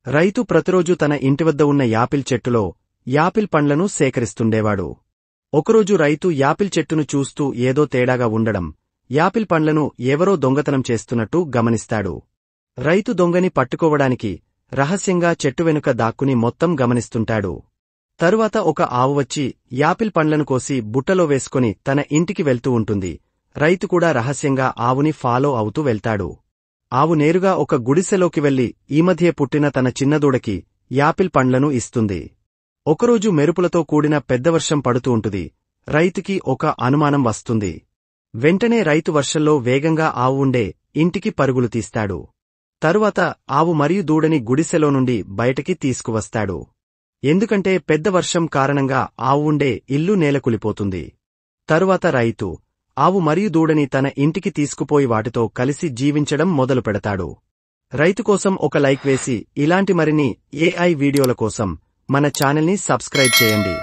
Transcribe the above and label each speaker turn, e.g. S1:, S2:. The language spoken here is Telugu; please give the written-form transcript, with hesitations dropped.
S1: రైతు ప్రతిరోజు తన ఇంటివద్ద ఉన్న యాపిల్ చెట్టులో యాపిల్ పండ్లను సేకరిస్తుండేవాడు. ఒకరోజు రైతు యాపిల్ చెట్టును చూస్తూ ఏదో తేడాగా ఉండడం, యాపిల్ పండ్లను ఎవరో దొంగతనం చేస్తున్నట్టు గమనిస్తాడు. రైతు దొంగని పట్టుకోవడానికి రహస్యంగా చెట్టు వెనుక దాక్కుని మొత్తం గమనిస్తుంటాడు. తరువాత ఒక ఆవు వచ్చి యాపిల్ పండ్లను కోసి బుట్టలో వేసుకుని తన ఇంటికి వెళ్తూ ఉంటుంది. రైతు కూడా రహస్యంగా ఆవుని ఫాలో అవుతూ వెళ్తాడు. ఆవు నేరుగా ఒక గుడిసెలోకి వెళ్లి ఈ మధ్యే పుట్టిన తన చిన్నదూడకి యాపిల్ పండ్లను ఇస్తుంది. ఒకరోజు మెరుపులతో కూడిన పెద్ద వర్షం పడుతూ ఉంటుంది. రైతుకి ఒక అనుమానం వస్తుంది. వెంటనే రైతు వర్షంలో వేగంగా ఆవు ఉండే ఇంటికి పరుగులు తీస్తాడు. తరువాత ఆవు మరియు దూడని గుడిసెలో నుండి బయటకి తీసుకువస్తాడు. ఎందుకంటే పెద్ద వర్షం కారణంగా ఆవు ఉండే ఇల్లు నేలకులిపోతుంది. తరువాత రైతు ఆవు మరియు దూడని తన ఇంటికి తీసుకుపోయి వాటితో కలిసి జీవించడం మొదలుపెడతాడు. రైతు కోసం ఒక లైక్ వేసి ఇలాంటి మరిన్ని ఏఐ వీడియోల కోసం మన ఛానల్ని సబ్స్క్రైబ్ చేయండి.